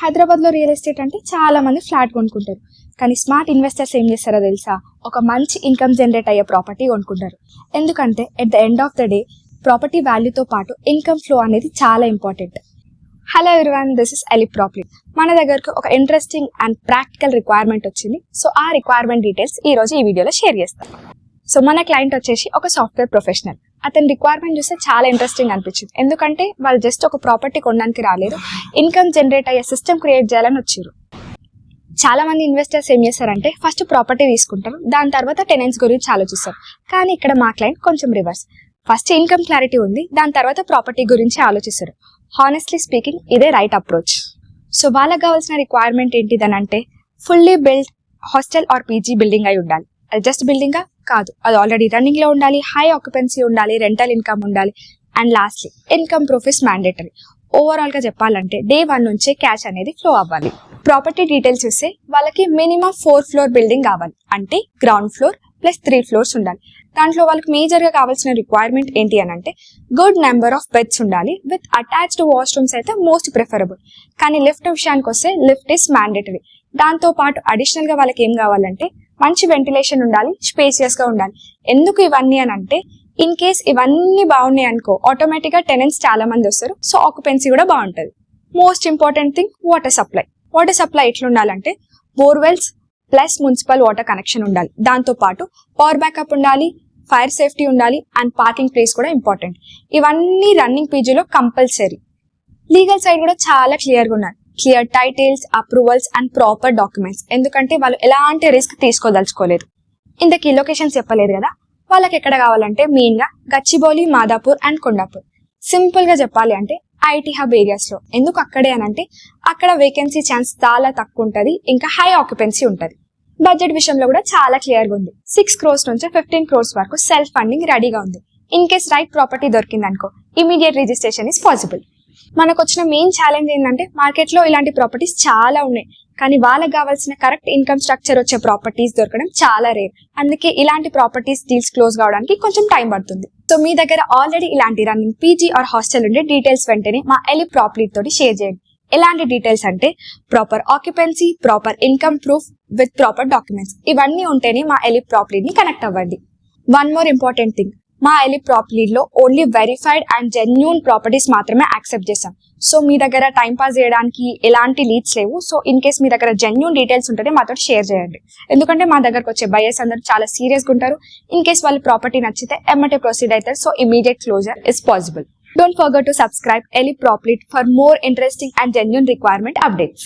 హైదరాబాద్లో real estate అంటే చాలా మంది ఫ్లాట్ కొనుక్కుంటారు. కానీ స్మార్ట్ ఇన్వెస్టర్స్ ఏం చేస్తారో తెలుసా? ఒక మంచి ఇన్కమ్ జనరేట్ అయ్యే ప్రాపర్టీ కొనుక్కుంటారు. ఎందుకంటే at the end of the day property వాల్యూతో పాటు ఇన్కమ్ ఫ్లో అనేది చాలా important. Hello everyone, this is Elip property. మన దగ్గరకు ఒక ఇంట్రెస్టింగ్ అండ్ ప్రాక్టికల్ రిక్వైర్మెంట్ వచ్చింది. సో ఆ రిక్వైర్మెంట్ డీటెయిల్స్ ఈ రోజు ఈ వీడియోలో షేర్ చేస్తాను. సో మన క్లయింట్ వచ్చేసి ఒక సాఫ్ట్వేర్ ప్రొఫెషనల్. అతని రిక్వైర్మెంట్ చూస్తే చాలా ఇంట్రెస్టింగ్ అనిపించింది. ఎందుకంటే వాళ్ళు జస్ట్ ఒక ప్రాపర్టీ కొనడానికి రాలేదు, ఇన్కమ్ జనరేట్ అయ్యే సిస్టమ్ క్రియేట్ చేయాలని వచ్చారు. చాలా మంది ఇన్వెస్టర్స్ ఏం చేస్తారంటే ఫస్ట్ ప్రాపర్టీ తీసుకుంటారు, దాని తర్వాత టెనెంట్స్ గురించి ఆలోచిస్తారు. కానీ ఇక్కడ మా క్లయింట్ కొంచెం రివర్స్. ఫస్ట్ ఇన్కమ్ క్లారిటీ ఉంది, దాని తర్వాత ప్రాపర్టీ గురించి ఆలోచిస్తారు. హానెస్ట్లీ స్పీకింగ్ ఇదే రైట్ అప్రోచ్. సో వాళ్ళకి కావాల్సిన రిక్వైర్మెంట్ ఏంటిదనంటే fully build hostel or PG building అయి ఉండాలి. అది జస్ట్ బిల్డింగా కాదు, అది ఆల్రెడీ రన్నింగ్ లో ఉండాలి, హై ఆక్యుపెన్సీ ఉండాలి, రెంటల్ ఇన్కమ్ ఉండాలి, and lastly income proof is mandatory. Overall గా చెప్పాలంటే డే 1 నుంచే క్యాష్ అనేది ఫ్లో అవ్వాలి. ప్రాపర్టీ డీటెయిల్స్ చూస్తే వాళ్ళకి మినిమం 4 ఫ్లోర్ బిల్డింగ్ కావాలి, అంటే గ్రౌండ్ ఫ్లోర్ ప్లస్ 3 ఫ్లోర్స్ ఉండాలి. దాంట్లో వాళ్ళకి మేజర్ గా కావాల్సిన రిక్వైర్మెంట్ ఏంటి అని అంటే గుడ్ నెంబర్ ఆఫ్ బెడ్స్ ఉండాలి, విత్ అటాచ్డ్ వాష్రూమ్స్ అయితే మోస్ట్ ప్రిఫరబుల్. కానీ లిఫ్ట్ విషయానికి వస్తే లిఫ్ట్ ఇస్ మ్యాండేటరీ. దాంతో పాటు అడిషనల్ గా వాళ్ళకి ఏం కావాలంటే మంచి వెంటిలేషన్ ఉండాలి, స్పేసియస్ గా ఉండాలి. ఎందుకు ఇవన్నీ అని అంటే ఇన్ కేస్ ఇవన్నీ బాగున్నాయి అనుకో ఆటోమేటిక్ గా టెనెంట్స్ చాలా మంది వస్తారు, సో ఆక్యుపెన్సీ కూడా బాగుంటది. Most important thing water supply. Water supply ఎట్లా ఉండాలంటే borewells plus municipal water connection ఉండాలి. దాంతో పాటు పవర్ బ్యాకప్ ఉండాలి, ఫైర్ సేఫ్టీ ఉండాలి, అండ్ పార్కింగ్ ప్లేస్ కూడా ఇంపార్టెంట్. ఇవన్నీ రన్నింగ్ పీజీలో కంపల్సరీ. లీగల్ సైడ్ కూడా చాలా క్లియర్గా ఉండాలి. Clear titles, approvals and proper documents. ఎందుకంటే వాళ్ళు ఎలాంటి రిస్క్ తీసుకోదలుచుకోలేదు. ఇంతకీ లొకేషన్స్ చెప్పలేదు కదా, వాళ్ళకి ఎక్కడ కావాలంటే మెయిన్ గా గచ్చిబౌలి, మాదాపూర్ అండ్ కొండాపూర్. సింపుల్ గా చెప్పాలి అంటే ఐటీ హబ్ ఏరియాస్ లో. ఎందుకు అక్కడే అని అంటే అక్కడ వేకెన్సీ ఛాన్స్ చాలా తక్కువ ఉంటది, ఇంకా హై ఆక్యుపెన్సీ ఉంటది. బడ్జెట్ విషయంలో కూడా చాలా క్లియర్ గా ఉంది. 6 crores నుంచి 15 crores వరకు సెల్ఫ్ ఫండింగ్ రెడీగా ఉంది. ఇన్ కేస్ రైట్ ప్రాపర్టీ దొరికింది అనుకో ఇమీడియట్ రిజిస్ట్రేషన్ ఇస్ పాసిబుల్. మనకు వచ్చిన మెయిన్ ఛాలెంజ్ ఏంటంటే మార్కెట్ లో ఇలాంటి ప్రాపర్టీస్ చాలా ఉన్నాయి, కానీ వాళ్ళకి కావాల్సిన కరెక్ట్ ఇన్కమ్ స్ట్రక్చర్ వచ్చే ప్రాపర్టీస్ దొరకడం చాలా రేర్. అందుకే ఇలాంటి ప్రాపర్టీస్ డీల్స్ క్లోజ్ కావడానికి కొంచెం టైం పడుతుంది. సో మీ దగ్గర ఆల్రెడీ ఇలాంటి రన్నింగ్ పీజీ ఆర్ హాస్టల్ ఉండే డీటెయిల్స్ వెంటనే మా ఎలిప్ ప్రాపర్టీ తోటి షేర్ చేయండి. ఎలాంటి డీటెయిల్స్ అంటే proper occupancy, proper income proof with proper documents. ఇవన్నీ ఉంటేనే మా ఎలిప్ ప్రాపర్టీని కనెక్ట్ అవ్వండి. వన్ మోర్ ఇంపార్టెంట్ థింగ్, మా ఎలిప్ ప్రాపర్టీలో only verified and genuine properties మాత్రమే యాక్సెప్ట్ చేస్తాం. సో మీ దగ్గర టైం పాస్ చేయడానికి ఎలాంటి లీడ్స్ లేవు. సో ఇన్ కేస్ మీ దగ్గర జెన్యూన్ డీటెయిల్స్ ఉంటే మాతో షేర్ చేయండి. ఎందుకంటే మా దగ్గరకు వచ్చే బయర్స్ అందరూ చాలా సీరియస్ గా ఉంటారు. ఇన్ కేస్ వాళ్ళ ప్రాపర్టీ నచ్చితే ఎమ్మటే ప్రొసీడ్ అవుతారు. So immediate closure is possible. Don't forget to subscribe Elip Property for more interesting and genuine requirement updates.